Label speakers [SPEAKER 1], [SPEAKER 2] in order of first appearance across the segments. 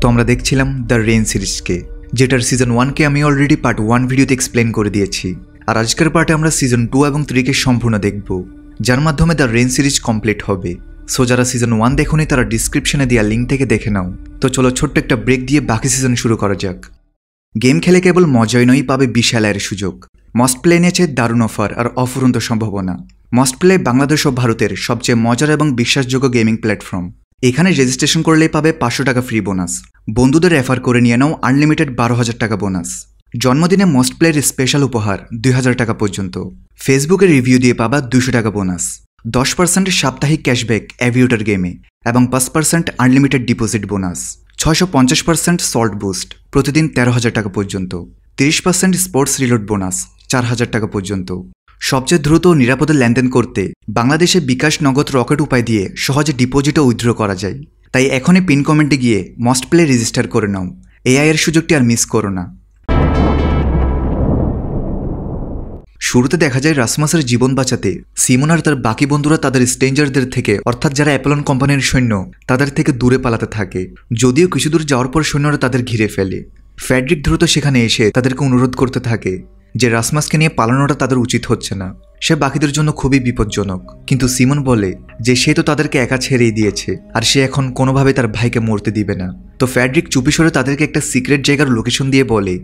[SPEAKER 1] তো আমরা দেখছিলাম দ্য রেইন সিরিজকে, যেটার সিজন 1কে আমি অলরেডি পার্ট 1 ভিডিওতে এক্সপ্লেন করে দিয়েছি। আর আজকের পার্টে আমরা সিজন 2 এবং 3কে সম্পূর্ণ দেখব, যার মাধ্যমে দ্য রেইন সিরিজ কমপ্লিট হবে। সো যারা সিজন 1 দেখোনি তারা ডিসক্রিপশনে দেওয়া লিঙ্ক থেকে দেখে নাও। তো চলো ছোট্ট একটা ব্রেক দিয়ে বাকি সিজন শুরু করা যাক। গেম খেলে কেবল মজাই নয়, পাবে বিশাল আয়ের সুযোগ। মস্ট প্লে নিয়েছে দারুণ অফার আর অফুরন্ত সম্ভাবনা। মস্ট প্লে বাংলাদেশ ও ভারতের সবচেয়ে মজার এবং বিশ্বাসযোগ্য গেমিং প্ল্যাটফর্ম। এখানে রেজিস্ট্রেশন করলেই পাবে 500 টাকা ফ্রি বোনাস। বন্ধুদের রেফার করে নিয়ে নাও আনলিমিটেড 12,000 টাকা বোনাস। জন্মদিনে মস্ট প্লের স্পেশাল উপহার 2,000 টাকা পর্যন্ত। ফেসবুকে রিভিউ দিয়ে পাবা 200 টাকা বোনাস। 10% সাপ্তাহিক ক্যাশব্যাক অ্যাভিউটার গেমে এবং 5% unlimited deposit bonus. 650% salt boost প্রতিদিন 13,000 টাকা পর্যন্ত। 30% স্পোর্টস রিলোড বোনাস 4,000 টাকা পর্যন্ত। সবচেয়ে দ্রুত ও নিরাপদে লেনদেন করতে বাংলাদেশে বিকাশ নগদ রকেট উপায় দিয়ে সহজে ডিপোজিট ও উইথড্র করা যায়। তাই এখনই পিন কমেন্টে গিয়ে মস্ট প্লে রেজিস্টার করে নাও। এআই এর সুযোগটি আর মিস করো না। শুরুতে দেখা যায় রাসমাসের জীবন বাঁচাতে সিমন আর তার বাকি বন্ধুরা তাদের স্ট্রেঞ্জারদের থেকে, অর্থাৎ যারা অ্যাপলন কোম্পানির সৈন্য, তাদের থেকে দূরে পালাতে থাকে। যদিও কিছু দূর যাওয়ার পর সৈন্যরা তাদের ঘিরে ফেলে। ফ্রেডরিক দ্রুত সেখানে এসে তাদেরকে অনুরোধ করতে থাকে যে রাসমাসকে নিয়ে পালানোটা তাদের উচিত হচ্ছে না, সে বাকিদের জন্য খুবই বিপজ্জনক। কিন্তু সিমন বলে যে সে তো তাদেরকে একা ছেড়েই দিয়েছে আর সে এখন কোনোভাবে তার ভাইকে মরতে দিবে না। তো ফ্রেডরিক চুপি সরে তাদেরকে একটা সিক্রেট জায়গার লোকেশন দিয়ে বলে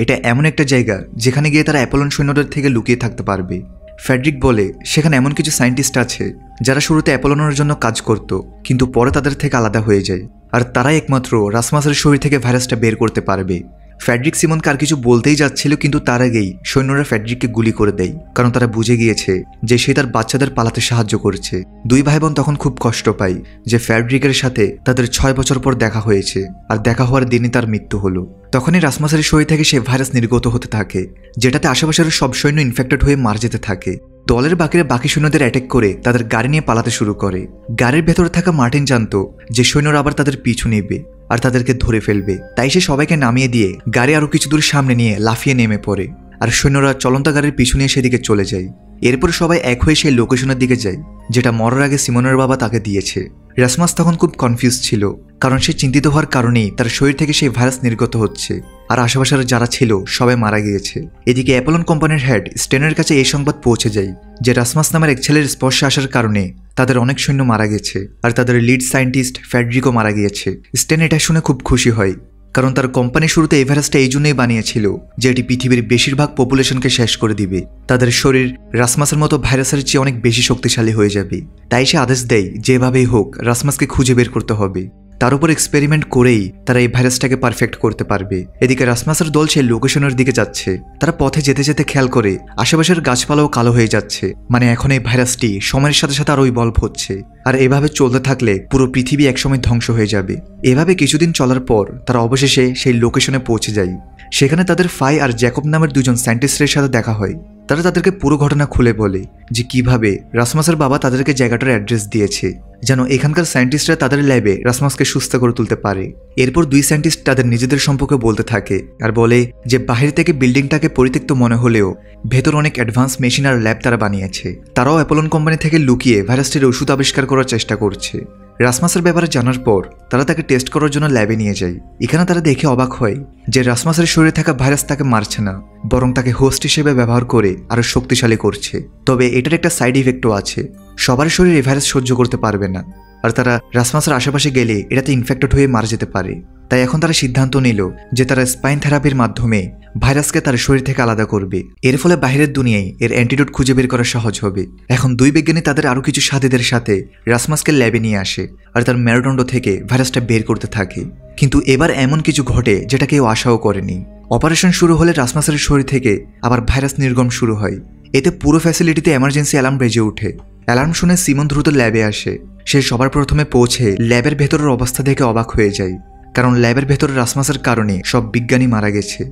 [SPEAKER 1] এটা এমন একটা জায়গা যেখানে গিয়ে তারা অ্যাপলন সৈন্যদের থেকে লুকিয়ে থাকতে পারবে। ফ্রেডরিক বলে সেখানে এমন কিছু সায়েন্টিস্ট আছে যারা শুরুতে অ্যাপলনের জন্য কাজ করত, কিন্তু পরে তাদের থেকে আলাদা হয়ে যায়, আর তারাই একমাত্র রাসমাসের শরীর থেকে ভাইরাসটা বের করতে পারবে। ফ্রেডরিক সিমনকে আর কিছু বলতেই যাচ্ছিল, কিন্তু তার আগেই সৈন্যরা ফ্রেডরিককে গুলি করে দেয়, কারণ তারা বুঝে গিয়েছে যে সে তার বাচ্চাদের পালাতে সাহায্য করছে। দুই ভাই বোন তখন খুব কষ্ট পায় যে ফ্রেডরিকের সাথে তাদের 6 বছর পর দেখা হয়েছে, আর দেখা হওয়ার দিনই তার মৃত্যু হলো। তখনই রাসমাসের শরীর থেকে সে ভাইরাস নির্গত হতে থাকে, যেটাতে আশেপাশের সব সৈন্য ইনফেক্টেড হয়ে মারা যেতে থাকে। দলের বাকিরা বাকি সৈন্যদের অ্যাটাক করে তাদের গাড়ি নিয়ে পালাতে শুরু করে। গাড়ির ভেতরে থাকা মার্টিন জানতো যে সৈন্যরা আবার তাদের পিছু নেবে আর তাদেরকে ধরে ফেলবে, তাই সে সবাইকে নামিয়ে দিয়ে গাড়ি আরো কিছু দূর সামনে নিয়ে লাফিয়ে নেমে পড়ে, আর সৈন্যরা চলন্ত গাড়ির পিছু নিয়ে সেদিকে চলে যায়। এরপর সবাই এক হয়ে সেই লোকেশনের দিকে যায় যেটা মরার আগে সিমনের বাবা তাকে দিয়েছে। রাসমাস তখন খুব কনফিউজ ছিল, কারণ সে চিন্তিত হওয়ার কারণেই তার শরীর থেকে সেই ভাইরাস নির্গত হচ্ছে, আর আশেপাশের যারা ছিল সবাই মারা গিয়েছে। এদিকে অ্যাপলন কোম্পানির হেড স্টেনের কাছে এই সংবাদ পৌঁছে যায় যে রাসমাস নামের এক ছেলের স্পর্শে আসার কারণে তাদের অনেক সৈন্য মারা গেছে, আর তাদের লিড সায়েন্টিস্ট ফ্রেডরিকও মারা গিয়েছে। স্টেন এটা শুনে খুব খুশি হয়, কারণ তার কোম্পানি শুরুতে এই ভাইরাসটা এই জন্যই বানিয়েছিল যে এটি পৃথিবীর বেশিরভাগ পপুলেশনকে শেষ করে দিবে। তাদের শরীর রাসমাসের মতো ভাইরাসের চেয়ে অনেক বেশি শক্তিশালী হয়ে যাবে। তাই সে আদেশ দেয় যেভাবেই হোক রাসমাসকে খুঁজে বের করতে হবে। তার উপর এক্সপেরিমেন্ট করেই তারা এই ভাইরাসটাকে পারফেক্ট করতে পারবে। এদিকে রাসমাসের দল সেই লোকেশনের দিকে যাচ্ছে। তারা পথে যেতে যেতে খেয়াল করে আশেপাশের গাছপালাও কালো হয়ে যাচ্ছে, মানে এখন এই ভাইরাসটি সময়ের সাথে সাথে আরো ইভলভ হচ্ছে, আর এভাবে চলতে থাকলে পুরো পৃথিবী একসময় ধ্বংস হয়ে যাবে। এভাবে কিছুদিন চলার পর তারা অবশেষে সেই লোকেশনে পৌঁছে যায়। সেখানে তাদের ফাই আর জ্যাকব নামের দুজন সায়েন্টিস্টের সাথে দেখা হয়। তারা তাদেরকে পুরো ঘটনা খুলে বলে যে কিভাবে রাসমাসের বাবা তাদেরকে জায়গাটার অ্যাড্রেস দিয়েছে যেন এখানকার সায়েন্টিস্টরা তাদের ল্যাবে রাসমাসকে সুস্থ করে তুলতে পারে। এরপর দুই সায়েন্টিস্ট তাদের নিজেদের সম্পর্কে বলতে থাকে আর বলে যে বাহির থেকে বিল্ডিংটাকে পরিত্যক্ত মনে হলেও ভেতর অনেক অ্যাডভান্স মেশিন আর ল্যাব তারা বানিয়েছে। তারাও অ্যাপলন কোম্পানি থেকে লুকিয়ে ভাইরাসটির ওষুধ আবিষ্কার করার চেষ্টা করছে। রাসমাসের ব্যাপারে জানার পর তারা তাকে টেস্ট করার জন্য ল্যাবে নিয়ে যায়। এখানে তারা দেখে অবাক হয় যে রাসমাসের শরীরে থাকা ভাইরাস তাকে মারছে না, বরং তাকে হোস্ট হিসেবে ব্যবহার করে আরো শক্তিশালী করছে। তবে এটার একটা সাইড ইফেক্টও আছে, সবার শরীর এই ভাইরাস সহ্য করতে পারবে না, আর তারা রাসমাসের আশেপাশে গেলে এটাতে ইনফেক্টেড হয়ে মারা যেতে পারে। তাই এখন তারা সিদ্ধান্ত নিল যে তারা স্পাইন থেরাপির মাধ্যমে ভাইরাসকে তার শরীর থেকে আলাদা করবে। এর ফলে বাহিরের দুনিয়ায় এর অ্যান্টিডোট খুঁজে বের করা সহজ হবে। এখন দুই বিজ্ঞানী তাদের আরো কিছু সাথীদের সাথে রাসমাসকে ল্যাবে নিয়ে আসে আর তার মেরুদণ্ড থেকে ভাইরাসটা বের করতে থাকে। কিন্তু এবার এমন কিছু ঘটে যেটা কেউ আশাও করেনি। অপারেশন শুরু হলে রাসমাসের শরীর থেকে আবার ভাইরাস নির্গম শুরু হয়। এতে পুরো ফ্যাসিলিটিতে এমার্জেন্সি অ্যালার্ম বেজে ওঠে। অ্যালার্ম শুনে সিমন দ্রুত ল্যাবে আসে। সে সবার প্রথমে পৌঁছে ল্যাবের ভেতরের অবস্থা দেখে অবাক হয়ে যায়, কারণ ল্যাবের ভেতরে রাসমাসের কারণে সব বিজ্ঞানী মারা গেছে।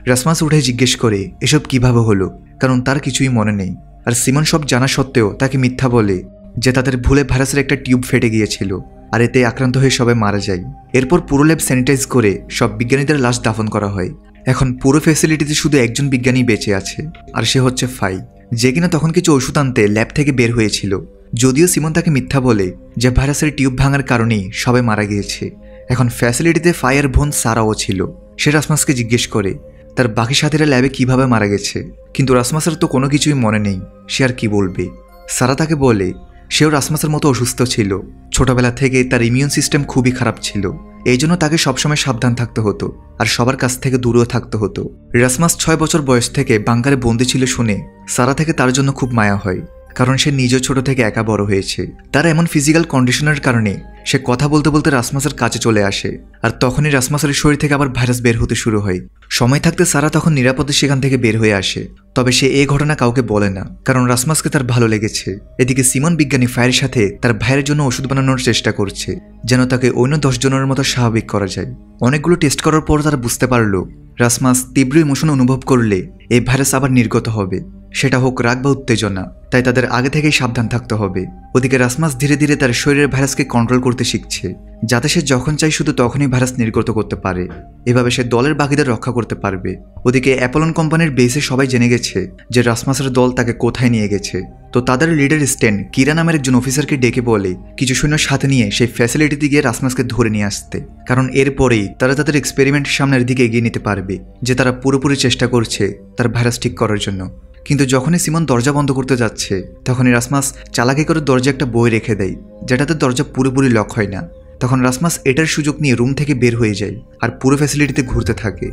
[SPEAKER 1] রাসমাস উঠে জিজ্ঞেস করে এসব কিভাবে হলো, কারণ তার কিছুই মনে নেই। আর সিমন সব জানা সত্ত্বেও তাকে মিথ্যা বলে যে তাদের ভুলে ভাইরাসের একটা টিউব ফেটে গিয়েছিল, আর এতে আক্রান্ত হয়ে সবাই মারা যায়। এরপর পুরো ল্যাব স্যানিটাইজ করে সব বিজ্ঞানীদের লাশ দাফন করা হয়। এখন পুরো ফ্যাসিলিটিতে শুধু একজন বিজ্ঞানী বেঁচে আছে, আর সে হচ্ছে ফাই, যে কিনা তখন কিছু ওষুধ আনতে ল্যাব থেকে বের হয়েছিল। যদিও সিমন তাকে মিথ্যা বলে যে ভাইরাসের টিউব ভাঙার কারণেই সবাই মারা গিয়েছে, এখন ফ্যাসিলিটিতে ফায়ার বোন সারাও ছিল। সে রাসমাসকে জিজ্ঞেস করে তার বাকি সাথীরা ল্যাবে কিভাবে মারা গেছে, কিন্তু রাসমাসের তো কোনো কিছুই মনে নেই, সে আর কি বলবে। সারা তাকে বলে সেও রাসমাসের মতো অসুস্থ ছিল, ছোটবেলা থেকে তার ইমিউন সিস্টেম খুবই খারাপ ছিল, এই জন্য তাকে সবসময় সাবধান থাকতে হতো আর সবার কাছ থেকে দূরেও থাকতে হতো। রাসমাস 6 বছর বয়স থেকে বাংকারে বন্দি ছিল শুনে সারা থেকে তার জন্য খুব মায়া হয়, কারণ সে নিজেও ছোট থেকে একা বড় হয়েছে। তার এমন ফিজিক্যাল কন্ডিশনের কারণে সে কথা বলতে বলতে রাসমাসের কাছে চলে আসে, আর তখনই রাসমাসের শরীর থেকে আবার ভাইরাস বের হতে শুরু হয়। সময় থাকতে সারা তখন নিরাপদে সেখান থেকে বের হয়ে আসে, তবে সে এই ঘটনা কাউকে বলে না, কারণ রাসমাসকে তার ভালো লেগেছে। এদিকে সিমন বিজ্ঞানী ফায়ারের সাথে তার ভাইয়ের জন্য ওষুধ বানানোর চেষ্টা করছে, যেন তাকে অন্য 10 জনের মতো স্বাভাবিক করা যায়। অনেকগুলো টেস্ট করার পর তারা বুঝতে পারলো রাসমাস তীব্র ইমোশন অনুভব করলে এই ভাইরাস আবার নির্গত হবে, সেটা হোক রাগ বা উত্তেজনা, তাই তাদের আগে থেকেই সাবধান থাকতে হবে। ওদিকে রাসমাস ধীরে ধীরে তার শরীরের ভাইরাসকে কন্ট্রোল করতে শিখছে, যাতে সে যখন চাই শুধু তখনই ভাইরাস নির্গত করতে পারে। এভাবে সে দলের বাকিদের রক্ষা করতে পারবে। ওদিকে অ্যাপোলন কোম্পানির বেসে সবাই জেনে গেছে যে রাসমাসের দল তাকে কোথায় নিয়ে গেছে, তো তাদের লিডার স্টেন কিরা নামের একজন অফিসারকে ডেকে বলে কিছু সৈন্য সাথে নিয়ে সেই ফ্যাসিলিটিতে গিয়ে রাসমাসকে ধরে নিয়ে আসতে, কারণ এরপরেই তারা তাদের এক্সপেরিমেন্ট সামনের দিকে এগিয়ে নিতে পারবে, যে তারা পুরোপুরি চেষ্টা করছে তার ভাইরাস ঠিক করার জন্য। কিন্তু যখনই সিমন দরজা বন্ধ করতে যাচ্ছে তখনই রাসমাস চালাকি করে দরজা একটা বই রেখে দেয়, যেটাতে দরজা পুরোপুরি লক হয় না। তখন রাসমাস এটার সুযোগ নিয়ে রুম থেকে বের হয়ে যায় আর পুরো ফ্যাসিলিটিতে ঘুরতে থাকে।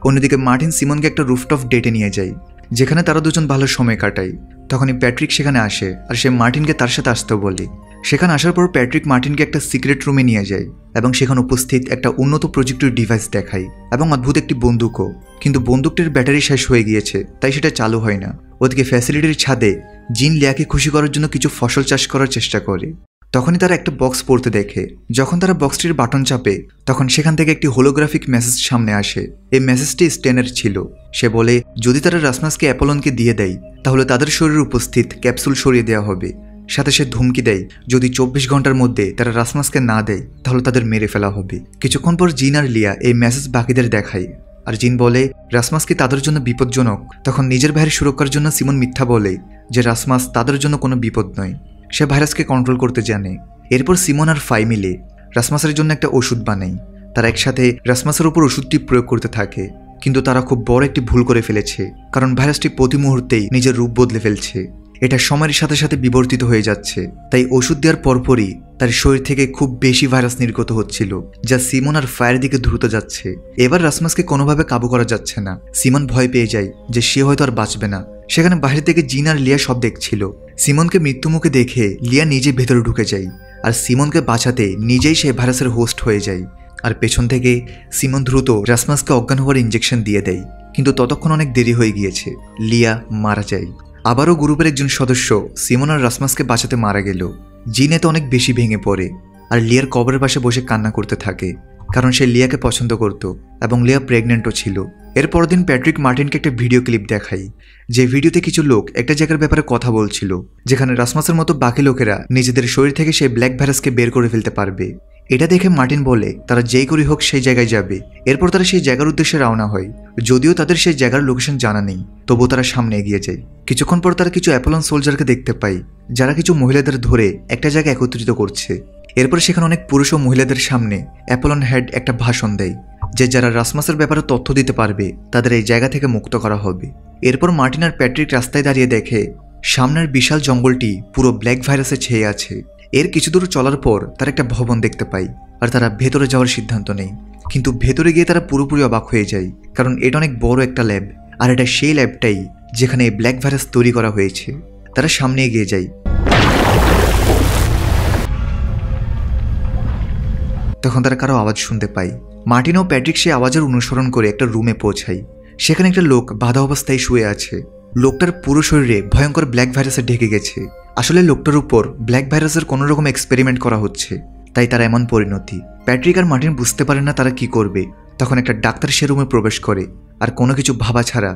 [SPEAKER 1] অন্যদিকে মার্টিন সিমনকে একটা রুফটপ ডেটে নিয়ে যায়, যেখানে তারা দুজন ভালো সময় কাটায়। তখনই প্যাট্রিক সেখানে আসে আর সে মার্টিনকে তার সাথে আসতে বলে। সেখানে আসার পর প্যাট্রিক মার্টিনকে একটা সিক্রেট রুমে নিয়ে যায় এবং সেখানে উপস্থিত একটা উন্নত প্রযুক্তির ডিভাইস দেখায় এবং অদ্ভুত একটি বন্দুকও, কিন্তু বন্দুকটির ব্যাটারি শেষ হয়ে গিয়েছে, তাই সেটা চালু হয় না। ওদিকে ফ্যাসিলিটির ছাদে জিন লিয়াকে খুশি করার জন্য কিছু ফসল চাষ করার চেষ্টা করে। তখনই তারা একটা বক্স পড়তে দেখে। যখন তারা বক্সটির বাটন চাপে তখন সেখান থেকে একটি হোলোগ্রাফিক মেসেজ সামনে আসে। এই মেসেজটি স্টেনের ছিল। সে বলে যদি তারা রাসমাসকে অ্যাপোলনকে দিয়ে দেয় তাহলে তাদের শরীরে উপস্থিত ক্যাপসুল সরিয়ে দেওয়া হবে। সাথে সে ধুমকি দেয় যদি 24 ঘন্টার মধ্যে তারা রাসমাসকে না দেয় তাহলে তাদের মেরে ফেলা হবে। কিছুক্ষণ পর জিন আর লিয়া এই মেসেজ বাকিদের দেখায়, আর জিন বলে রাসমাস কি তাদের জন্য বিপজ্জনক। তখন নিজের ভাইয়ের সুরক্ষার জন্য সিমন মিথ্যা বলে যে রাসমাস তাদের জন্য কোনো বিপদ নয়, সে ভাইরাসকে কন্ট্রোল করতে জানে। এরপর সিমন আর ফাই মিলে রাসমাসের জন্য একটা ওষুধ বানায়। তারা একসাথে রাসমাসের উপর ওষুধটি প্রয়োগ করতে থাকে, কিন্তু তারা খুব বড় একটি ভুল করে ফেলেছে, কারণ ভাইরাসটি প্রতি মুহূর্তেই নিজের রূপ বদলে ফেলছে। এটা সময়ের সাথে সাথে বিবর্তিত হয়ে যাচ্ছে, তাই ওষুধ দেওয়ার পরপরই তার শরীর থেকে খুব বেশি ভাইরাস নির্গত হচ্ছিল, যা সিমন আর ফায়ের দিকে দ্রুত যাচ্ছে। এবার রাসমাসকে কোনোভাবে কাবু করা যাচ্ছে না। সিমন ভয় পেয়ে যায় যে সে হয়তো আর বাঁচবে না। সেখানে বাইরে থেকে জিন আর লিয়া সব দেখছিল। সিমনকে মৃত্যুমুখে দেখে লিয়া নিজে ভেতরে ঢুকে যায়, আর সিমনকে বাঁচাতে নিজেই সে ভাইরাসের হোস্ট হয়ে যায়। আর পেছন থেকে সিমন দ্রুত রাসমাসকে অজ্ঞান হওয়ার ইঞ্জেকশন দিয়ে দেয়, কিন্তু ততক্ষণ অনেক দেরি হয়ে গিয়েছে। লিয়া মারা যায়। আবারও গ্রুপের একজন সদস্য সিমন আর রাসমাসকে বাঁচাতে মারা গেল। জিন এতে অনেক বেশি ভেঙে পড়ে আর লিয়ার কবরের পাশে বসে কান্না করতে থাকে, কারণ সে লিয়াকে পছন্দ করত এবং লিয়া প্রেগনেন্টও ছিল। এর পরের দিন প্যাট্রিক মার্টিনকে একটা ভিডিও ক্লিপ দেখায়, যে ভিডিওতে কিছু লোক একটা জায়গার ব্যাপারে কথা বলছিল, যেখানে রাসমাসের মতো বাকি লোকেরা নিজেদের শরীর থেকে সেই ব্ল্যাক ভাইরাসকে বের করে ফেলতে পারবে। এটা দেখে মার্টিন বলে তারা যেই করে হোক সেই জায়গায় যাবে। এরপর তারা সেই জায়গার উদ্দেশ্যে রওনা হয়। যদিও তাদের সেই জায়গার লোকেশন জানা নেই, তবুও তারা সামনে এগিয়ে যায়। কিছুক্ষণ পর তারা কিছু অ্যাপোলন সোলজারকে দেখতে পায়, যারা কিছু মহিলাদের ধরে একটা জায়গায় একত্রিত করছে। এরপর সেখানে অনেক পুরুষ ও মহিলাদের সামনে অ্যাপোলন হেড একটা ভাষণ দেয়, যে যারা রাসমাসের ব্যাপারে তথ্য দিতে পারবে তাদের এই জায়গা থেকে মুক্ত করা হবে। এরপর মার্টিন আর প্যাট্রিক রাস্তায় দাঁড়িয়ে দেখে সামনের বিশাল জঙ্গলটি পুরো ব্ল্যাক ভাইরাসে ছেয়ে আছে। এর কিছু দূর চলার পর তারা একটা ভবন দেখতে পায়, আর তারা ভেতরে যাওয়ার সিদ্ধান্ত নেয়। কিন্তু ভেতরে গিয়ে তারা পুরোপুরি অবাক হয়ে যায়, কারণ এটা অনেক বড় একটা ল্যাব, আর এটা সেই ল্যাবটাই যেখানে এই ব্ল্যাক ভাইরাস তৈরি করা হয়েছে। তারা সামনে এগিয়ে যায়। তখন তারা কারো আওয়াজ শুনতে পায়। মার্টিন ও প্যাট্রিক সেই আওয়াজের অনুসরণ করে একটা রুমে পৌঁছায়। সেখানে একটা লোক বাধা অবস্থায় শুয়ে আছে। লোকটার পুরো শরীরে ভয়ঙ্কর ব্ল্যাক ভাইরাসে ঢেকে গেছে। আসলে লোকটার উপর ব্ল্যাক ভাইরাসের কোনো রকম এক্সপেরিমেন্ট করা হচ্ছে, তাই তার এমন পরিণতি। প্যাট্রিক আর মার্টিন বুঝতে পারে না তারা কি করবে। তখন একটা ডাক্তার সে রুমে প্রবেশ করে আর কোনো কিছু ভাবা ছাড়া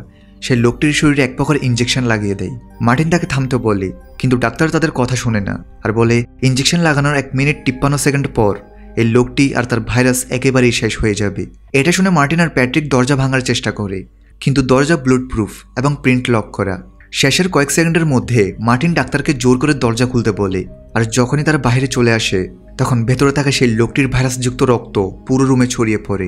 [SPEAKER 1] সে লোকটির শরীরে এক প্রকার ইঞ্জেকশন লাগিয়ে দেয়। মার্টিন তাকে থামতে বলে, কিন্তু ডাক্তার তাদের কথা শোনে না আর বলে ইঞ্জেকশন লাগানোর 1 মিনিট 53 সেকেন্ড পর এই লোকটি আর তার ভাইরাস একেবারেই শেষ হয়ে যাবে। এটা শুনে মার্টিন আর প্যাট্রিক দরজা ভাঙার চেষ্টা করে, কিন্তু দরজা ব্লুড প্রুফ এবং প্রিন্ট লক করা। শেষের কয়েক সেকেন্ডের মধ্যে মার্টিন ডাক্তারকে জোর করে দরজা খুলতে বলে, আর যখনই তারা বাইরে চলে আসে তখন ভেতরে থাকা সেই লোকটির ভাইরাসযুক্ত রক্ত পুরো রুমে ছড়িয়ে পড়ে।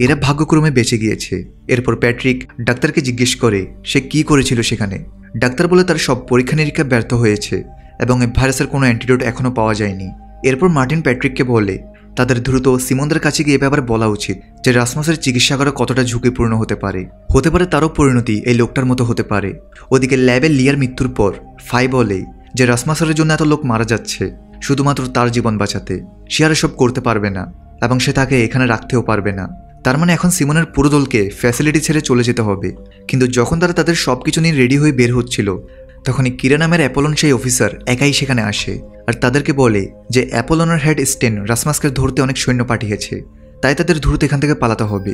[SPEAKER 1] এরা ভাগ্যক্রমে বেঁচে গিয়েছে। এরপর প্যাট্রিক ডাক্তারকে জিজ্ঞেস করে সে কি করেছিল সেখানে। ডাক্তার বলে তার সব পরীক্ষা নিরীক্ষা ব্যর্থ হয়েছে এবং এই ভাইরাসের কোনো অ্যান্টিডোট এখনও পাওয়া যায়নি। এরপর মার্টিন প্যাট্রিককে বলে তাদের দ্রুত সিমনদের কাছে গিয়ে ব্যাপারে বলা উচিত যে রাসমাসের চিকিৎসা করা কতটা ঝুঁকিপূর্ণ হতে পারে তারও পরিণতি এই লোকটার মতো হতে পারে। ওদিকে ল্যাবে লিয়ার মৃত্যুর পর ফাই বলে যে রাসমাসের জন্য এত লোক মারা যাচ্ছে শুধুমাত্র তার জীবন বাঁচাতে, সে আর সব করতে পারবে না এবং সে তাকে এখানে রাখতেও পারবে না। তার মানে এখন সিমনের পুরো দলকে ফ্যাসিলিটি ছেড়ে চলে যেতে হবে। কিন্তু যখন তারা তাদের সবকিছু নিয়ে রেডি হয়ে বের হচ্ছিল তখনই কিরা নামের অ্যাপোলন সেই অফিসার একাই সেখানে আসে আর তাদেরকে বলে যে অ্যাপোলনের হেড স্টেন রাসমাসকে ধরতে অনেক সৈন্য পাঠিয়েছে, তাই তাদের দ্রুত এখান থেকে পালাতে হবে।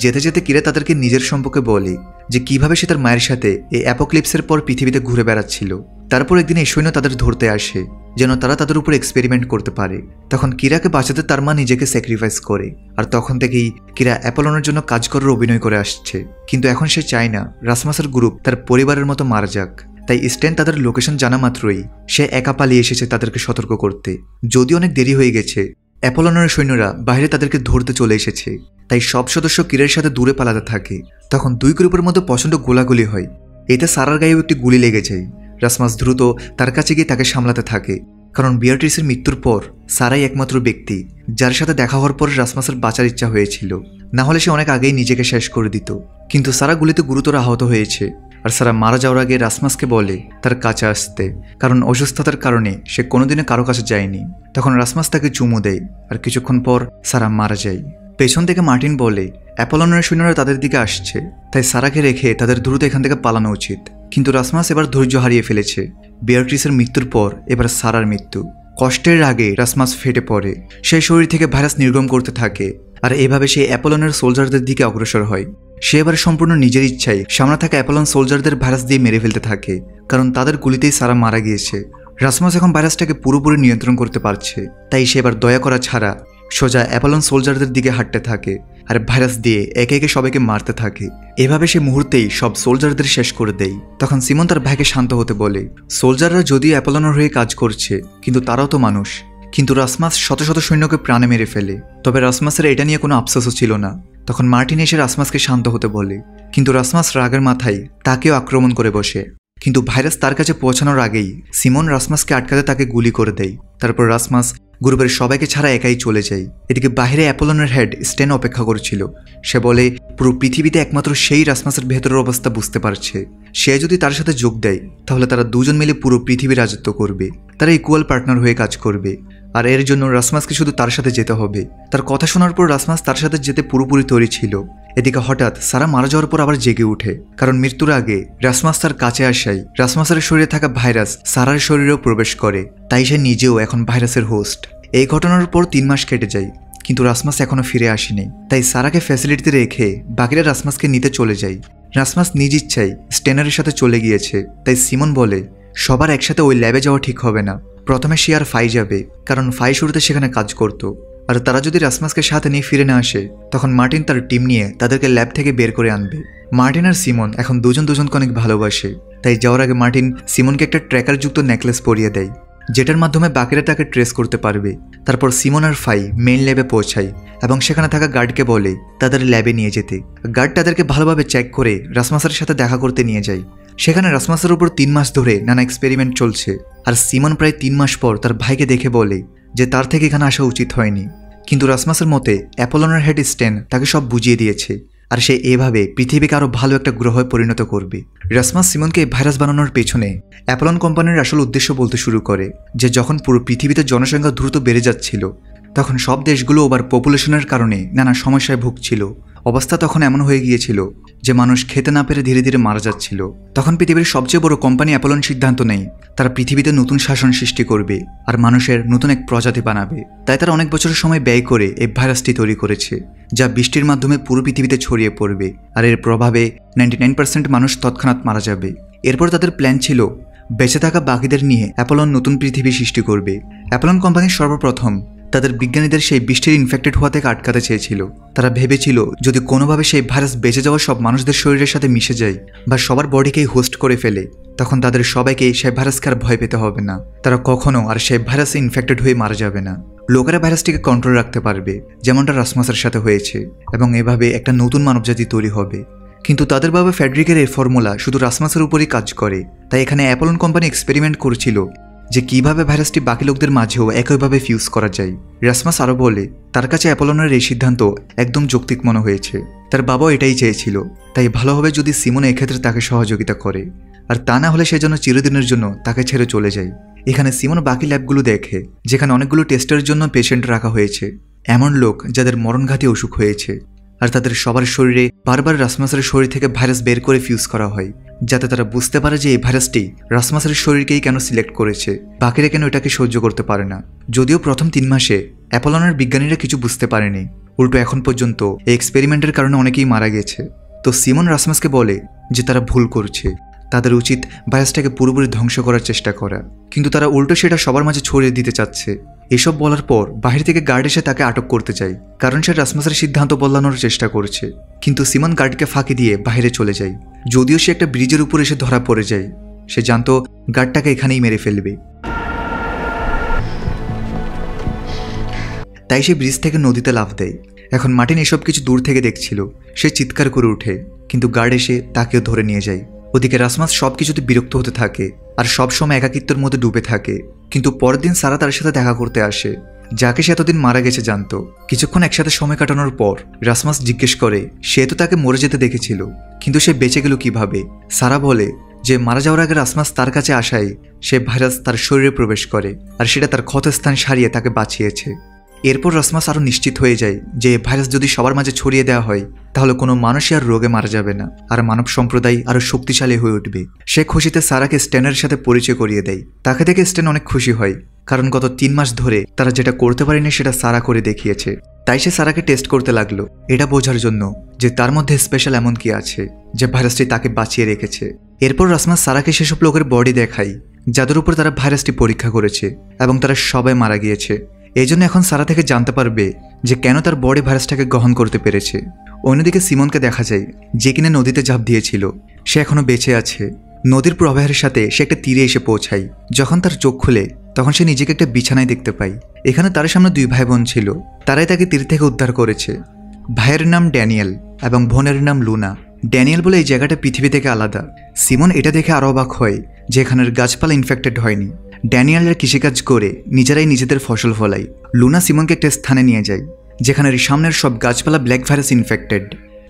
[SPEAKER 1] যেতে যেতে কিরা তাদেরকে নিজের সম্পর্কে বলে যে কিভাবে সে তার মায়ের সাথে এই অ্যাপোক্লিপসের পর পৃথিবীতে ঘুরে বেড়াচ্ছিল। তারপর একদিন এই সৈন্য তাদের ধরতে আসে যেন তারা তাদের উপর এক্সপেরিমেন্ট করতে পারে। তখন কিরাকে বাঁচাতে তার মা নিজেকে স্যাক্রিফাইস করে আর তখন থেকেই কিরা অ্যাপোলনের জন্য কাজ করার অভিনয় করে আসছে। কিন্তু এখন সে চায় না রাসমাসের গ্রুপ তার পরিবারের মতো মারা যাক, তাই স্টেন তাদের লোকেশন জানা মাত্রই সে একা পালিয়ে এসেছে তাদেরকে সতর্ক করতে। যদি অনেক দেরি হয়ে গেছে, অ্যাপোলনের সৈন্যরা বাইরে তাদেরকে ধরতে চলে এসেছে, তাই সব সদস্য কিরের সাথে দূরে পালাতে থাকে। তখন দুই গ্রুপের মধ্যে প্রচণ্ড গোলাগুলি হয়। এতে সারার গায়েও একটি গুলি লেগে যায়। রাসমাস দ্রুত তার কাছে গিয়ে তাকে সামলাতে থাকে, কারণ বিয়াট্রিসের মৃত্যুর পর সারাই একমাত্র ব্যক্তি যার সাথে দেখা হওয়ার পর রাসমাসের বাঁচার ইচ্ছা হয়েছিল, না হলে সে অনেক আগেই নিজেকে শেষ করে দিত। কিন্তু সারা গুলিতে গুরুতর আহত হয়েছে আর সারা মারা যাওয়ার আগে রাসমাসকে বলে তার কাছে আসতে, কারণ অসুস্থতার কারণে সে কোনোদিনও কারো কাছে যায়নি। তখন রাসমাস তাকে চুমু দেয় আর কিছুক্ষণ পর সারা মারা যায়। পেছন থেকে মার্টিন বলে অ্যাপোলনের সৈন্যরা তাদের দিকে আসছে, তাই সারাকে রেখে তাদের দ্রুত এখান থেকে পালানো উচিত। কিন্তু রাসমাস এবার ধৈর্য হারিয়ে ফেলেছে। বিয়াট্রিসের মৃত্যুর পর এবার সারার মৃত্যু। কষ্টের আগে রাসমাস ফেটে পড়ে, সেই শরীর থেকে ভাইরাস নির্গম করতে থাকে আর এভাবে সে অ্যাপোলনের সোলজারদের দিকে অগ্রসর হয়। সে এবার সম্পূর্ণ নিজের ইচ্ছায় সামনে থাকা অ্যাপোলন সোলজারদের ভাইরাস দিয়ে মেরে ফেলতে থাকে, কারণ তাদের গুলিতেই সারা মারা গিয়েছে। রাসমাস এখন ভাইরাসটাকে পুরোপুরি নিয়ন্ত্রণ করতে পারছে, তাই সে এবার দয়া করা ছাড়া সোজা অ্যাপোলন সোলজারদের দিকে হাঁটতে থাকে আর ভাইরাস দিয়ে একে একে সবাইকে মারতে থাকে। এভাবে সে মুহূর্তেই সব সোলজারদের শেষ করে দেয়। তখন সিমন তার ভাইকে শান্ত হতে বলে। সোলজাররা যদিও অ্যাপোলনের হয়ে কাজ করছে, কিন্তু তারাও তো মানুষ। কিন্তু রাসমাস শত শত সৈন্যকে প্রাণে মেরে ফেলে, তবে রাসমাসের এটা নিয়ে কোনো আফসোসও ছিল না। তখন মার্টিন এসে রাসমাসকে শান্ত হতে বলে, কিন্তু রাসমাস রাগের মাথায় তাকেও আক্রমণ করে বসে। কিন্তু ভাইরাস তার কাছে পৌঁছানোর আগেই সিমন রাসমাসকে আটকাতে তাকে গুলি করে দেয়। তারপর রাসমাস গ্রুপের সবাইকে ছাড়া একাই চলে যায়। এদিকে বাইরে অ্যাপোলনের হেড স্টেন অপেক্ষা করছিল। সে বলে পুরো পৃথিবীতে একমাত্র সেই রাসমাসের ভেতরের অবস্থা বুঝতে পারছে। সে যদি তার সাথে যোগ দেয় তাহলে তারা দুজন মিলে পুরো পৃথিবী রাজত্ব করবে, তারা ইকুয়াল পার্টনার হয়ে কাজ করবে। আর এর জন্য রাসমাসকে শুধু তার সাথে যেতে হবে। তার কথা শোনার পর রাসমাস তার সাথে যেতে পুরোপুরি তৈরি ছিল। এদিকে হঠাৎ সারা মারা যাওয়ার পর আবার জেগে ওঠে, কারণ মৃত্যুর আগে রাসমাস তার কাছে আসায় রাসমাসের শরীরে থাকা ভাইরাস সারার শরীরেও প্রবেশ করে, তাই সে নিজেও এখন ভাইরাসের হোস্ট। এই ঘটনার পর 3 মাস কেটে যায়, কিন্তু রাসমাস এখনো ফিরে আসেনি। তাই সারাকে ফ্যাসিলিটিতে রেখে বাকিরা রাসমাসকে নিতে চলে যায়। রাসমাস নিজ ইচ্ছায় স্টেনারের সাথে চলে গিয়েছে, তাই সিমন বলে সবার একসাথে ওই ল্যাবে যাওয়া ঠিক হবে না। প্রথমে সে আর ফাই যাবে, কারণ ফাই শুরুতে সেখানে কাজ করত। আর তারা যদি রাসমাসকে সাথে নিয়ে ফিরে না আসে তখন মার্টিন তার টিম নিয়ে তাদেরকে ল্যাব থেকে বের করে আনবে। মার্টিন আর সিমন এখন দুজনকে অনেক ভালোবাসে, তাই যাওয়ার আগে মার্টিন সিমনকে একটা ট্র্যাকারযুক্ত নেকলেস পরিয়ে দেয়, যেটার মাধ্যমে বাকিরা তাকে ট্রেস করতে পারবে। তারপর সিমন আর ফাই মেইন ল্যাবে পৌঁছায় এবং সেখানে থাকা গার্ডকে বলে তাদের ল্যাবে নিয়ে যেতে। গার্ড তাদেরকে ভালোভাবে চেক করে রাসমাসের সাথে দেখা করতে নিয়ে যায়। সেখানে রাসমাসের উপর 3 মাস ধরে নানা এক্সপেরিমেন্ট চলছে। আর সিমন প্রায় 3 মাস পর তার ভাইকে দেখে বলে যে তার থেকে এখানে আসা উচিত হয়নি। কিন্তু রাসমাসের মতে অ্যাপোলনের হেড স্টেন তাকে সব বুঝিয়ে দিয়েছে, আর সে এভাবে পৃথিবীকে আরও ভালো একটা গ্রহে পরিণত করবে। রাসমাস সিমনকে ভাইরাস বানানোর পেছনে অ্যাপোলন কোম্পানির আসল উদ্দেশ্য বলতে শুরু করে যে যখন পুরো পৃথিবীতে জনসংখ্যা দ্রুত বেড়ে যাচ্ছিল তখন সব দেশগুলো ওভার পপুলেশনের কারণে নানা সমস্যায় ভুগছিল। অবস্থা তখন এমন হয়ে গিয়েছিল যে মানুষ খেতে না পেরে ধীরে ধীরে মারা যাচ্ছিল। তখন পৃথিবীর সবচেয়ে বড় কোম্পানি অ্যাপোলন সিদ্ধান্ত নেয় তারা পৃথিবীতে নতুন শাসন সৃষ্টি করবে আর মানুষের নতুন এক প্রজাতি বানাবে। তাই তারা অনেক বছরের সময় ব্যয় করে এই ভাইরাসটি তৈরি করেছে, যা বৃষ্টির মাধ্যমে পুরো পৃথিবীতে ছড়িয়ে পড়বে আর এর প্রভাবে 99% মানুষ তৎক্ষণাৎ মারা যাবে। এরপর তাদের প্ল্যান ছিল বেঁচে থাকা বাকিদের নিয়ে অ্যাপোলন নতুন পৃথিবী সৃষ্টি করবে। অ্যাপোলন কোম্পানি সর্বপ্রথম তাদের বিজ্ঞানীদের সেই বৃষ্টির ইনফেক্টেড হওয়া থেকে আটকাতে চেয়েছিল। তারা ভেবেছিল যদি কোনোভাবে সেই ভাইরাস বেঁচে যাওয়া সব মানুষদের শরীরের সাথে মিশে যায় বা সবার বডিকেই হোস্ট করে ফেলে, তখন তাদের সবাইকে সেই ভাইরাসকে আর ভয় পেতে হবে না। তারা কখনো আর সেই ভাইরাসে ইনফেক্টেড হয়ে মারা যাবে না। লোকেরা ভাইরাসটিকে কন্ট্রোল রাখতে পারবে, যেমনটা রাসমাসের সাথে হয়েছে, এবং এভাবে একটা নতুন মানবজাতি তৈরি হবে। কিন্তু তাদের বাবা ফেডরিকের এই ফর্মুলা শুধু রাসমাসের উপরই কাজ করে। তাই এখানে অ্যাপোলন কোম্পানি এক্সপেরিমেন্ট করছিল যে কিভাবে ভাইরাসটি বাকি লোকদের মাঝেও একইভাবে ফিউজ করা যায়। রাসমাস আরও বলে তার কাছে অ্যাপোলনের এই সিদ্ধান্ত একদম যৌক্তিক মনে হয়েছে। তার বাবাও এটাই চেয়েছিল। তাই ভালো হবে যদি সিমন এক্ষেত্রে তাকে সহযোগিতা করে, আর তা না হলে সে যেন চিরদিনের জন্য তাকে ছেড়ে চলে যায়। এখানে সিমন বাকি ল্যাবগুলো দেখে যেখানে অনেকগুলো টেস্টের জন্য পেশেন্ট রাখা হয়েছে, এমন লোক যাদের মরণঘাতী অসুখ হয়েছে, আর তাদের সবার শরীরে বারবার রাসমাসের শরীর থেকে ভাইরাস বের করে ফিউজ করা হয়, যাতে তারা বুঝতে পারে যে এই ভাইরাসটি রাসমাসের শরীরকেই কেন সিলেক্ট করেছে, বাকিরা কেন এটাকে সহ্য করতে পারে না। যদিও প্রথম 3 মাসে অ্যাপোলনের বিজ্ঞানীরা কিছু বুঝতে পারেনি, উল্টো এখন পর্যন্ত এই এক্সপেরিমেন্টের কারণে অনেকেই মারা গেছে। তো সিমন রাসমাসকে বলে যে তারা ভুল করছে, তাদের উচিত ভাইরাসটাকে পুরোপুরি ধ্বংস করার চেষ্টা করা, কিন্তু তারা উল্টো সেটা সবার মাঝে ছড়িয়ে দিতে চাচ্ছে। এসব বলার পর বাহির থেকে গার্ড এসে তাকে আটক করতে চায়, কারণ সে রাসমাসের সিদ্ধান্ত বদলানোর চেষ্টা করছে। কিন্তু সিমন গার্ডকে ফাঁকি দিয়ে বাইরে চলে যায়। যদিও সে একটা ব্রিজের উপর এসে ধরা পড়ে যায়, সে জানতো গার্ডটাকে এখানেই মেরে ফেলবে। তাই সে ব্রিজ থেকে নদীতে লাফ দেয়। এখন মার্টিন এসব কিছু দূর থেকে দেখছিল। সে চিৎকার করে ওঠে, কিন্তু গার্ড এসে তাকেও ধরে নিয়ে যায়। ওদিকে রাসমাস সবকিছুতে বিরক্ত হতে থাকে আর সবসময় একাকিত্বের মধ্যে ডুবে থাকে। কিন্তু পরের দিন সারা তার সাথে দেখা করতে আসে, যাকে সে এতদিন মারা গেছে জানতো। কিছুক্ষণ একসাথে সময় কাটানোর পর রাসমাস জিজ্ঞেস করে সে তো তাকে মরে যেতে দেখেছিল, কিন্তু সে বেঁচে গেল কিভাবে। সারা বলে যে মারা যাওয়ার আগে রাসমাস তার কাছে আসায় সে ভাইরাস তার শরীরে প্রবেশ করে, আর সেটা তার ক্ষতস্থান সারিয়ে তাকে বাঁচিয়েছে। এরপর রাসমাস আরও নিশ্চিত হয়ে যায় যে ভাইরাস যদি সবার মাঝে ছড়িয়ে দেওয়া হয় তাহলে কোনো মানুষই আর রোগে মারা যাবে না, আর মানব সম্প্রদায় আরও শক্তিশালী হয়ে উঠবে। সে খুশিতে সারাকে স্টেনের সাথে পরিচয় করিয়ে দেয়। তাকে দেখে স্টেন অনেক খুশি হয়, কারণ গত 3 মাস ধরে তারা যেটা করতে পারেনি সেটা সারা করে দেখিয়েছে। তাই সে সারাকে টেস্ট করতে লাগলো, এটা বোঝার জন্য যে তার মধ্যে স্পেশাল এমন কি আছে যে ভাইরাসটি তাকে বাঁচিয়ে রেখেছে। এরপর রাসমাস সারাকে সেসব লোকের বডি দেখায় যাদের উপর তারা ভাইরাসটি পরীক্ষা করেছে, এবং তারা সবাই মারা গিয়েছে। এই জন্য এখন সারা থেকে জানতে পারবে যে কেন তার বডি ভাইরাসটাকে গ্রহণ করতে পেরেছে। অন্যদিকে সিমনকে দেখা যায় যে কিনা নদীতে ঝাঁপ দিয়েছিল, সে এখনো বেঁচে আছে। নদীর প্রবাহের সাথে সে একটা তীরে এসে পৌঁছায়। যখন তার চোখ খুলে তখন সে নিজেকে একটা বিছানায় দেখতে পায়। এখানে তার সামনে 2 ভাই বোন ছিল, তারাই তাকে তীর থেকে উদ্ধার করেছে। ভাইয়ের নাম ড্যানিয়েল এবং বোনের নাম লুনা। ড্যানিয়েল বলে এই জায়গাটা পৃথিবী থেকে আলাদা। সিমন এটা দেখে আরও অবাক হয় যে এখানের গাছপালা ইনফেক্টেড হয়নি। ড্যানিয়েলরা কৃষিকাজ করে নিজেরাই নিজেদের ফসল ফলায়। লুনা সিমনকে একটা স্থানে নিয়ে যায় যেখানে সামনের সব গাছপালা ব্ল্যাক ভাইরাস ইনফেক্টেড।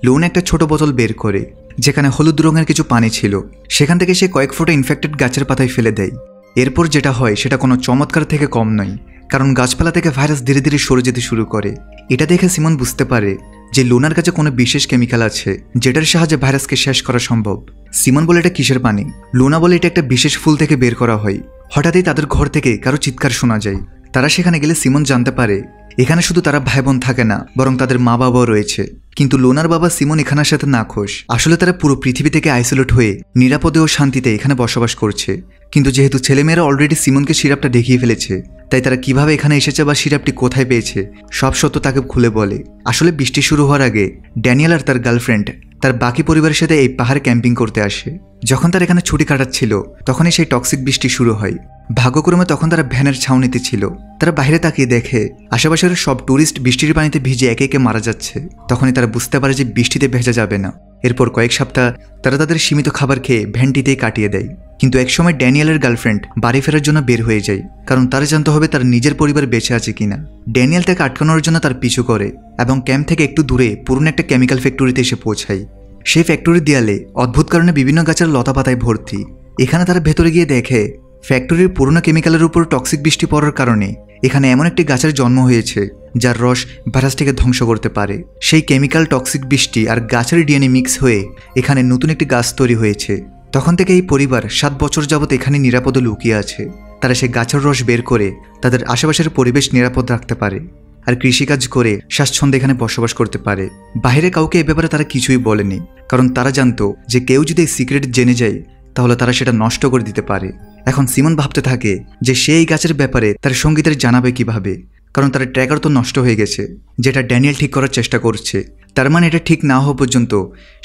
[SPEAKER 1] লুনা একটা ছোট বোতল বের করে যেখানে হলুদ রঙের কিছু পানি ছিল, সেখান থেকে সে কয়েক ফোঁটা ইনফেক্টেড গাছের পাতায় ফেলে দেয়। এরপর যেটা হয় সেটা কোনো চমৎকার থেকে কম নয়, কারণ গাছপালা থেকে ভাইরাস ধীরে ধীরে সরে যেতে শুরু করে। এটা দেখে সিমন বুঝতে পারে যে লুনার কাছে কোনো বিশেষ কেমিক্যাল আছে যেটার সাহায্যে ভাইরাসকে শেষ করা সম্ভব। সিমন বলে এটা কিসের পানি, লুনা বলে এটা একটা বিশেষ ফুল থেকে বের করা হয়। হঠাৎই তাদের ঘর থেকে কারো চিৎকার শোনা যায়। তারা সেখানে গেলে সিমন জানতে পারে এখানে শুধু তারা ভাই বোন থাকে না, বরং তাদের মা বাবাও রয়েছে। কিন্তু লুনার বাবা সিমন এখানের সাথে নাখোশ। আসলে তারা পুরো পৃথিবী থেকে আইসোলেট হয়ে নিরাপদে ও শান্তিতে এখানে বসবাস করছে। কিন্তু যেহেতু ছেলেমেয়েরা অলরেডি সিমনকে সিরাপটা দেখিয়ে ফেলেছে, তাই তারা কিভাবে এখানে এসেছে বা সিরাপটি কোথায় পেয়েছে সব সত্য তাকে খুলে বলে। আসলে বৃষ্টি শুরু হওয়ার আগে ড্যানিয়েল আর তার গার্লফ্রেন্ড তার বাকি পরিবারের সাথে এই পাহাড়ে ক্যাম্পিং করতে আসে। যখন তারা এখানে ছুটি কাটাচ্ছিল তখনই সেই টক্সিক বৃষ্টি শুরু হয়। ভাগ্যক্রমে তখন তারা ভ্যানের ছাউনিতে ছিল। তারা বাইরে তাকিয়ে দেখে আশেপাশের সব ট্যুরিস্ট বৃষ্টির পানিতে ভিজে একে একে মারা যাচ্ছে। তখনই তারা বুঝতে পারে যে বৃষ্টিতে ভেজা যাবে না। এরপর কয়েক সপ্তাহ তারা তাদের সীমিত খাবার খেয়ে ভ্যানটিতেই কাটিয়ে দেয়। কিন্তু একসময় ড্যানিয়েলের গার্লফ্রেন্ড বাড়ি ফেরার জন্য বের হয়ে যায়, কারণ তারা জানতে হবে তার নিজের পরিবার বেঁচে আছে কিনা। ড্যানিয়েল তাকে আটকানোর জন্য তার পিছু করে এবং ক্যাম্প থেকে একটু দূরে পুরনো একটা কেমিক্যাল ফ্যাক্টরিতে এসে পৌঁছায়। সেই ফ্যাক্টরির দেয়ালে অদ্ভুত কারণে বিভিন্ন গাছের লতা পাতায় ভর্তি। এখানে তারা ভেতরে গিয়ে দেখে ফ্যাক্টরির পুরনো কেমিক্যালের উপর টক্সিক বৃষ্টি পড়ার কারণে এখানে এমন একটি গাছের জন্ম হয়েছে যার রস ভাইরাসটিকে ধ্বংস করতে পারে। সেই কেমিক্যাল টক্সিক বৃষ্টি আর গাছের ডিএনএ মিক্স হয়ে এখানে নতুন একটি গাছ তৈরি হয়েছে। তখন থেকে এই পরিবার 7 বছর যাবৎ এখানে নিরাপদে লুকিয়ে আছে। তারা সেই গাছের রস বের করে তাদের আশেপাশের পরিবেশ নিরাপদ রাখতে পারে আর কৃষিকাজ করে স্বাচ্ছন্দ্যে এখানে বসবাস করতে পারে। বাইরে কাউকে এ ব্যাপারে তারা কিছুই বলেনি, কারণ তারা জানতো যে কেউ যদি এই সিক্রেট জেনে যায় তাহলে তারা সেটা নষ্ট করে দিতে পারে। এখন সিমন ভাবতে থাকে যে সে এই গাছের ব্যাপারে তার সঙ্গীদের জানাবে কিভাবে, কারণ তার ট্র্যাকার তো নষ্ট হয়ে গেছে, যেটা ড্যানিয়েল ঠিক করার চেষ্টা করছে। তার মানে এটা ঠিক না হওয়া পর্যন্ত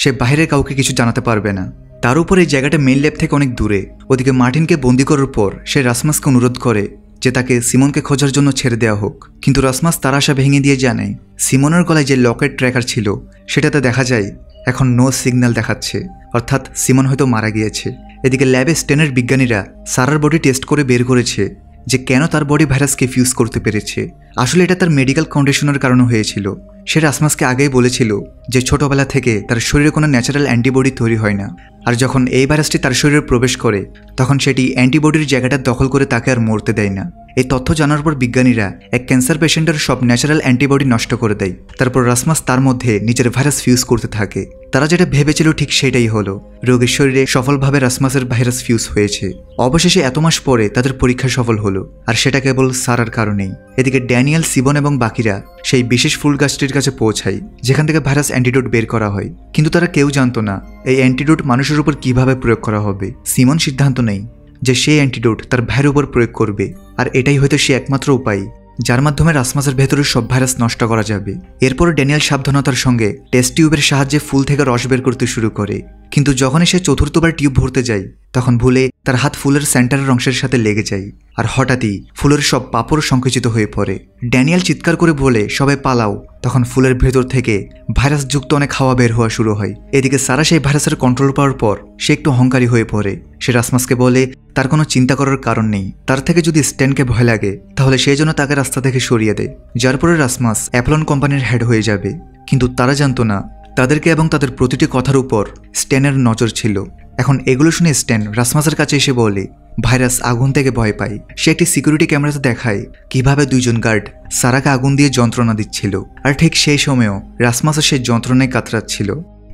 [SPEAKER 1] সে বাইরের কাউকে কিছু জানাতে পারবে না। তার উপর এই জায়গাটা মেইন ল্যাব থেকে অনেক দূরে। ওদিকে মার্টিনকে বন্দি করার পর সে রাসমাসকে অনুরোধ করে যে তাকে সিমনকে খোঁজার জন্য ছেড়ে দেওয়া হোক, কিন্তু রাসমাস তার আশা ভেঙে দিয়ে জানায় সিমনের গলায় যে লকেট ট্র্যাকার ছিল সেটাতে দেখা যায় এখন নো সিগন্যাল দেখাচ্ছে, অর্থাৎ সিমন হয়তো মারা গিয়েছে। এদিকে ল্যাবে স্টেনের বিজ্ঞানীরা সারার বডি টেস্ট করে বের করেছে যে কেন তার বডি ভাইরাসকে ফিউজ করতে পেরেছে। আসলে এটা তার মেডিকেল কন্ডিশনের কারণে হয়েছিল। সে রাসমাসকে আগেই বলেছিল যে ছোটবেলা থেকে তার শরীরে কোনো ন্যাচারাল অ্যান্টিবডি তৈরি হয় না, আর যখন এই ভাইরাসটি তার শরীরে প্রবেশ করে তখন সেটি অ্যান্টিবডির জায়গাটা দখল করে তাকে আর মরতে দেয় না। এই তথ্য জানার পর বিজ্ঞানীরা এক ক্যান্সার পেশেন্টের সব ন্যাচারাল অ্যান্টিবডি নষ্ট করে দেয়। তারপর রাসমাস তার মধ্যে নিজের ভাইরাস ফিউজ করতে থাকে। তারা যেটা ভেবেছিল ঠিক সেটাই হলো, রোগীর শরীরে সফলভাবে রাসমাসের ভাইরাস ফিউজ হয়েছে। অবশেষে এত মাস পরে তাদের পরীক্ষা সফল হলো, আর সেটা কেবল সারার কারণেই। এদিকে ড্যানিয়েল, সিমন এবং বাকিরা সেই বিশেষ ফুল গাছটির কাছে পৌঁছায় যেখান থেকে ভাইরাস অ্যান্টিডোট বের করা হয়, কিন্তু তারা কেউ জানতো না এই অ্যান্টিডোট মানুষের উপর কিভাবে প্রয়োগ করা হবে। সিমন সিদ্ধান্ত নেয় যে সেই অ্যান্টিডোট তার ভাইয়ের উপর প্রয়োগ করবে, আর এটাই হয়তো সে একমাত্র উপায় যার মাধ্যমে রাসমাসের ভেতরের সব ভাইরাস নষ্ট করা যাবে। এরপর ড্যানিয়েল সাবধানতার সঙ্গে টেস্ট টিউবের সাহায্যে ফুল থেকে রস বের করতে শুরু করে, কিন্তু যখনই সে চতুর্থবার টিউব ভরতে যায় তখন ভুলে তার হাত ফুলের সেন্টারের অংশের সাথে লেগে যায়, আর হঠাৎই ফুলের সব পাপড় সংকুচিত হয়ে পড়ে। ড্যানিয়েল চিৎকার করে বলে সবাই পালাও। তখন ফুলের ভেতর থেকে ভাইরাসযুক্ত অনেক হাওয়া বের হওয়া শুরু হয়। এদিকে সারা সেই ভাইরাসের কন্ট্রোল পাওয়ার পর সে একটু অহংকারী হয়ে পড়ে। সে রাসমাসকে বলে তার কোনো চিন্তা করার কারণ নেই, তার থেকে যদি স্ট্যানকে ভয় লাগে তাহলে সেই জন্য তাকে রাস্তা থেকে সরিয়ে দেয়, যার পরে রাসমাস অ্যাপলন কোম্পানির হেড হয়ে যাবে। কিন্তু তারা জানতো না তাদেরকে এবং তাদের প্রতিটি কথার উপর স্ট্যানের নজর ছিল। এখন এগুলো শুনে স্ট্যান রাসমাসের কাছে এসে বলে ভাইরাস আগুন থেকে ভয় পায়। সে একটি সিকিউরিটি ক্যামেরাতে দেখায় কিভাবে দুইজন গার্ড সারাকে আগুন দিয়ে যন্ত্রণা দিচ্ছিল, আর ঠিক সেই সময়েও রাসমাসও সেই যন্ত্রণায় কাতরাচ্ছিল।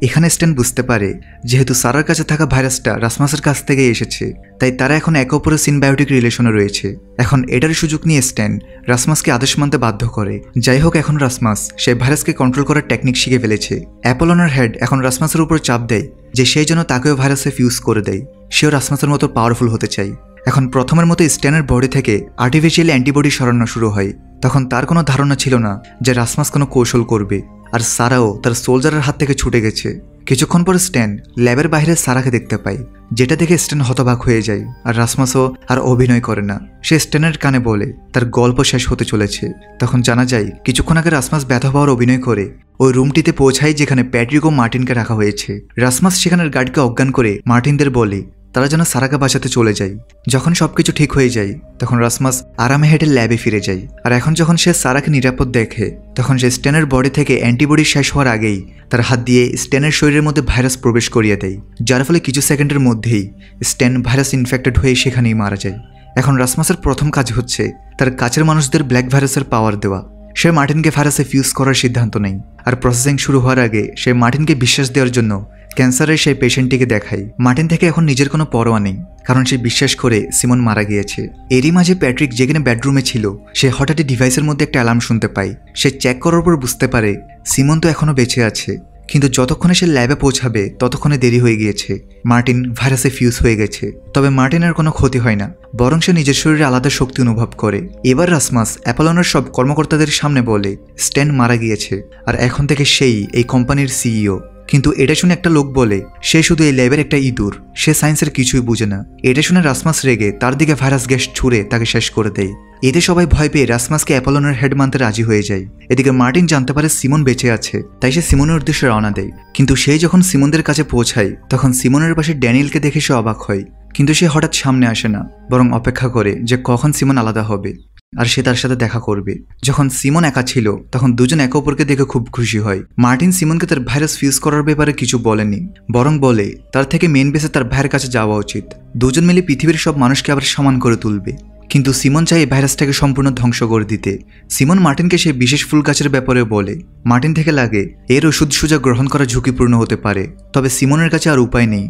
[SPEAKER 1] এখানে স্ট্যান বুঝতে পারে যেহেতু সারার কাছে থাকা ভাইরাসটা রাসমাসের কাছ থেকে এসেছে, তাই তারা এখন একে অপরের সিনবায়োটিক রিলেশনে রয়েছে। এখন এটার সুযোগ নিয়ে স্ট্যান রাসমাসকে আদেশ মানতে বাধ্য করে। যাই হোক, এখন রাসমাস সেই ভাইরাসকে কন্ট্রোল করার টেকনিক শিখে ফেলেছে। অ্যাপোলনের হেড এখন রাসমাসের উপর চাপ দেয় যে সেই জন্য তাকেও ভাইরাসে ফিউজ করে দেয়। সেও রাসমাসের মতো পাওয়ারফুল হতে চায়। এখন প্রথমের মতো স্ট্যানের বডি থেকে আর্টিফিশিয়াল অ্যান্টিবডি সরানো শুরু হয়। তখন তার কোনো ধারণা ছিল না যে রাসমাস কোনো কৌশল করবে, আর সারাও তার সোলজারের হাত থেকে ছুটে গেছে। কিছুক্ষণ পর স্ট্যান ল্যাবের বাইরে সারাকে দেখতে পায়, যেটা দেখে স্ট্যান হতবাক হয়ে যায়। আর রাসমাসও আর অভিনয় করে না। সে স্ট্যানের কানে বলে তার গল্প শেষ হতে চলেছে। তখন জানা যায় কিছুক্ষণ আগে রাসমাস ব্যথা পাওয়ার অভিনয় করে ওই রুমটিতে পৌঁছায় যেখানে প্যাট্রিক ও মার্টিনকে রাখা হয়েছে। রাসমাস সেখানের গার্ডকে অজ্ঞান করে মার্টিনদের বলে তারা যেন সারাকে বাঁচাতে চলে যায়। যখন সবকিছু ঠিক হয়ে যায় তখন রাসমাস আরামে হেঁটে ল্যাবে ফিরে যায়। আর এখন যখন সে সারাকে নিরাপদ দেখে তখন সে স্ট্যানের বডি থেকে অ্যান্টিবডি শেষ হওয়ার আগেই তার হাত দিয়ে স্ট্যানের শরীরের মধ্যে ভাইরাস প্রবেশ করিয়ে দেয়, যার ফলে কিছু সেকেন্ডের মধ্যেই স্ট্যান ভাইরাস ইনফেক্টেড হয়ে সেখানেই মারা যায়। এখন রাসমাসের প্রথম কাজ হচ্ছে তার কাছের মানুষদের ব্ল্যাক ভাইরাসের পাওয়ার দেওয়া। সে মার্টিনকে ভাইরাসে ফিউজ করার সিদ্ধান্ত নেয়, আর প্রসেসিং শুরু হওয়ার আগে সে মার্টিনকে বিশ্বাস দেওয়ার জন্য ক্যান্সারের সেই পেশেন্টটিকে দেখায়। মার্টিন থেকে এখন নিজের কোনো পরোয়া নেই, কারণ সে বিশ্বাস করে সিমন মারা গিয়েছে। এরই মাঝে প্যাট্রিক যেখানে বেডরুমে ছিল সে হঠাৎই ডিভাইসের মধ্যে একটা অ্যালার্ম শুনতে পায়। সে চেক করার পর বুঝতে পারে সিমন তো এখনো বেঁচে আছে, কিন্তু যতক্ষণে সে ল্যাবে পৌঁছাবে ততক্ষণে দেরি হয়ে গিয়েছে। মার্টিন ভাইরাসে ফিউজ হয়ে গেছে। তবে মার্টিনের কোনো ক্ষতি হয় না, বরং সে নিজের শরীরে আলাদা শক্তি অনুভব করে। এবার রাসমাস অ্যাপোলনের সব কর্মকর্তাদের সামনে বলে স্ট্যান মারা গিয়েছে, আর এখন থেকে সেই এই কোম্পানির সিইও। কিন্তু এটা শুনে একটা লোক বলে সে শুধু এই ল্যাবের একটা ইঁদুর, সে সায়েন্সের কিছুই বুঝে না। এটা শুনে রাসমাস রেগে তার দিকে ভাইরাস গ্যাস ছুড়ে তাকে শেষ করে দেয়। এতে সবাই ভয় পেয়ে রাসমাসকে অ্যাপোলনের হেড মানতে রাজি হয়ে যায়। এদিকে মার্টিন জানতে পারে সিমন বেঁচে আছে, তাই সে সিমনের উদ্দেশ্যে রওনা দেয়। কিন্তু সেই যখন সিমনদের কাছে পৌঁছায় তখন সিমনের পাশে ড্যানিয়েলকে দেখে সে অবাক হয়। কিন্তু সে হঠাৎ সামনে আসে না, বরং অপেক্ষা করে যে কখন সিমন আলাদা হবে আর সে তার সাথে দেখা করবে। যখন সিমন একা ছিল তখন দুজন একে অপরকে দেখে খুব খুশি হয়। মার্টিন সিমনকে তার ভাইরাস ফিউজ করার ব্যাপারে কিছু বলেনি, বরং বলে তার থেকে মেন বেসে তার ভাইয়ের কাছে যাওয়া উচিত। দুজন মিলে পৃথিবীর সব মানুষকে আবার সমান করে তুলবে। কিন্তু সিমন চায় এই ভাইরাসটাকে সম্পূর্ণ ধ্বংস করে দিতে। সিমন মার্টিনকে সেই বিশেষ ফুল গাছের ব্যাপারে বলে। মার্টিন থেকে লাগে এর ওষুধ সুজা গ্রহণ করা ঝুঁকিপূর্ণ হতে পারে, তবে সিমনের কাছে আর উপায় নেই।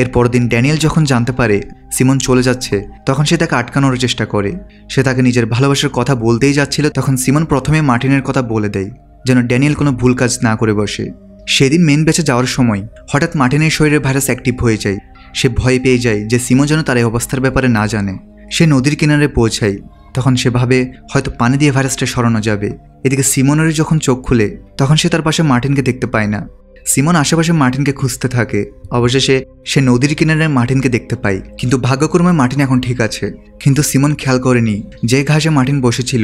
[SPEAKER 1] এর পরদিন ড্যানিয়েল যখন জানতে পারে সিমন চলে যাচ্ছে তখন সে তাকে আটকানোর চেষ্টা করে। সে তাকে নিজের ভালোবাসার কথা বলতেই যাচ্ছিল তখন সিমন প্রথমে মার্টিনের কথা বলে দেয় যেন ড্যানিয়েল কোনো ভুল কাজ না করে বসে। সেদিন মেন বেচে যাওয়ার সময় হঠাৎ মার্টিনের শরীরে ভাইরাস অ্যাক্টিভ হয়ে যায়। সে ভয় পেয়ে যায় যে সিমন যেন তার এই অবস্থার ব্যাপারে না জানে। সে নদীর কিনারে পৌঁছায়, তখন সে ভাবে হয়তো পানি দিয়ে ভাইরাসটা সরানো যাবে। এদিকে সিমনের যখন চোখ খুলে তখন সে তার পাশে মার্টিনকে দেখতে পায় না। সিমন আশেপাশে মার্টিনকে খুঁজতে থাকে। অবশেষে সে নদীর কিনারে মার্টিনকে দেখতে পায়, কিন্তু ভাগ্যক্রমে মার্টিন এখন ঠিক আছে। কিন্তু সিমন খেয়াল করেনি যে ঘাসে মার্টিন বসেছিল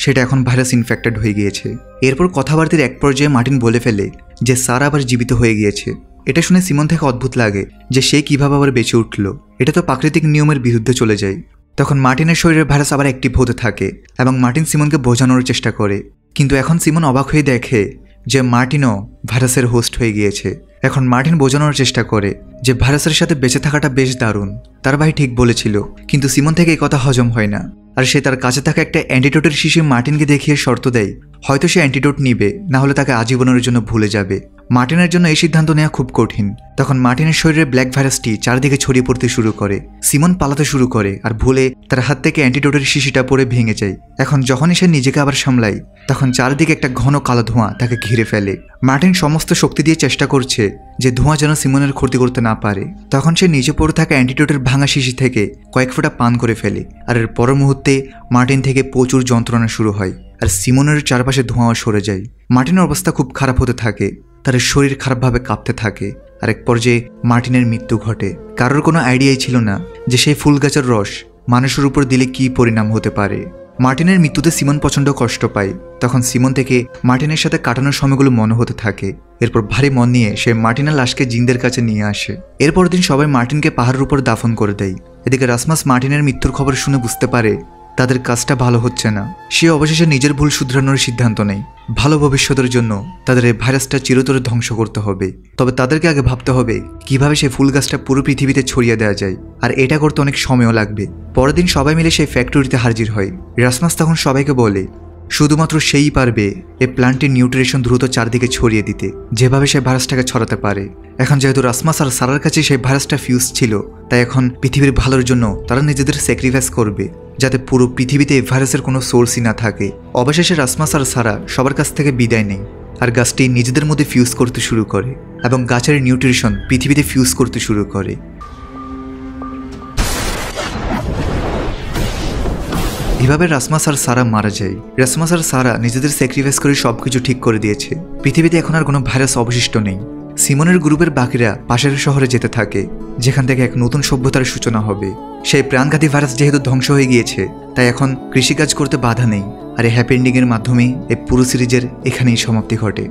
[SPEAKER 1] সেটা এখন ভাইরাস ইনফেক্টেড হয়ে গিয়েছে। এরপর কথাবার্তার এক পর্যায়ে মার্টিন বলে ফেলে যে সারা আবার জীবিত হয়ে গিয়েছে। এটা শুনে সিমন থেকে অদ্ভুত লাগে যে সে কিভাবে আবার বেঁচে উঠল, এটা তো প্রাকৃতিক নিয়মের বিরুদ্ধে চলে যায়। তখন মার্টিনের শরীরে ভাইরাস আবার অ্যাক্টিভ হতে থাকে এবং মার্টিন সিমনকে বোঝানোর চেষ্টা করে, কিন্তু এখন সিমন অবাক হয়ে দেখে যে মার্টিনও ভাইরাসের হোস্ট হয়ে গিয়েছে। এখন মার্টিন বোঝানোর চেষ্টা করে যে ভাইরাসের সাথে বেঁচে থাকাটা বেশ দারুণ, তার ভাই ঠিক বলেছিল। কিন্তু সিমন থেকে এই কথা হজম হয় না, আর সে তার কাছে থাকা একটা অ্যান্টিডোটের শিশি মার্টিনকে দেখিয়ে শর্ত দেয় হয়তো সে অ্যান্টিডোট নিবে, না হলে তাকে আজীবনের জন্য ভুলে যাবে। মার্টিনের জন্য এই সিদ্ধান্ত নেওয়া খুব কঠিন। তখন মার্টিনের শরীরে ব্ল্যাক ভাইরাসটি চারদিকে ছড়িয়ে পড়তে শুরু করে। সিমন পালাতে শুরু করে আর ভুলে তার হাত থেকে অ্যান্টিডোটের শিশিটা পড়ে ভেঙে যায়। এখন যখনই সে নিজেকে আবার সামলায় তখন চারদিকে একটা ঘন কালো ধোঁয়া তাকে ঘিরে ফেলে। মার্টিন সমস্ত শক্তি দিয়ে চেষ্টা করছে যে ধোঁয়া যেন সিমনের ক্ষতি করতে না পারে। তখন সে নিচে পড়ে থাকা অ্যান্টিডোটের ভাঙা শিশি থেকে কয়েক ফোঁটা পান করে ফেলে, আর এর পর মুহূর্তে মার্টিন থেকে প্রচুর যন্ত্রণা শুরু হয় আর সিমনের চারপাশে ধোঁয়া সরে যায়। মার্টিনের অবস্থা খুব খারাপ হতে থাকে, তার শরীর খারাপভাবে কাঁপতে থাকে, আর এক পর্যায়ে মার্টিনের মৃত্যু ঘটে। কারোর কোনো আইডিয়াই ছিল না যে সেই ফুল গাছের রস মানুষের উপর দিলে কী পরিণাম হতে পারে। মার্টিনের মৃত্যুতে সিমন প্রচণ্ড কষ্ট পায়। তখন সিমন থেকে মার্টিনের সাথে কাটানোর সময়গুলো মনে হতে থাকে। এরপর ভারী মন নিয়ে সে মার্টিনের লাশকে জিনদের কাছে নিয়ে আসে। এরপর দিন সবাই মার্টিনকে পাহাড়ের উপর দাফন করে দেয়। এদিকে রাসমাস মার্টিনের মৃত্যুর খবর শুনে বুঝতে পারে তাদের কাজটা ভালো হচ্ছে না। সে অবশেষে নিজের ভুল শুধরানোর সিদ্ধান্ত নেয়। ভালো ভবিষ্যতের জন্য তাদের এই ভাইরাসটা চিরতরে ধ্বংস করতে হবে। তবে তাদেরকে আগে ভাবতে হবে কিভাবে সেই ফুল গাছটা পুরো পৃথিবীতে ছড়িয়ে দেওয়া যায়, আর এটা করতে অনেক সময়ও লাগবে। পরের দিন সবাই মিলে সেই ফ্যাক্টরিতে হাজির হয়। রাসমাস তখন সবাইকে বলে শুধুমাত্র সেই পারবে এই প্ল্যান্টের নিউট্রিশন দ্রুত চারদিকে ছড়িয়ে দিতে, যেভাবে সেই ভাইরাসটাকে ছড়াতে পারে। এখন যেহেতু রাসমাস আর সারার কাছে সেই ভাইরাসটা ফিউজ ছিল, তাই এখন পৃথিবীর ভালোর জন্য তারা নিজেদের স্যাক্রিফাইস করবে যাতে পুরো পৃথিবীতে এই ভাইরাসের কোনো সোর্সই না থাকে। অবশেষে রাসমাস আর সারা সবার কাছ থেকে বিদায় নেয়, আর গাছটি নিজেদের মধ্যে ফিউজ করতে শুরু করে এবং গাছের নিউট্রিশন পৃথিবীতে ফিউজ করতে শুরু করে। এভাবে রাসমাস আর সারা মারা যায়। রাসমাস আর সারা নিজেদের স্যাক্রিফাইস করে সবকিছু ঠিক করে দিয়েছে। পৃথিবীতে এখন আর কোনো ভাইরাস অবশিষ্ট নেই। সিমনের গ্রুপের বাকিরা পাশের শহরে যেতে থাকে, যেখান থেকে এক নতুন সভ্যতার সূচনা হবে। সেই প্রাণঘাতী ভাইরাস যেহেতু ধ্বংস হয়ে গিয়েছে, তাই এখন কৃষিকাজ করতে বাধা নেই। আর এই হ্যাপি এন্ডিংয়ের মাধ্যমে এই পুরো সিরিজের এখানেই সমাপ্তি ঘটে।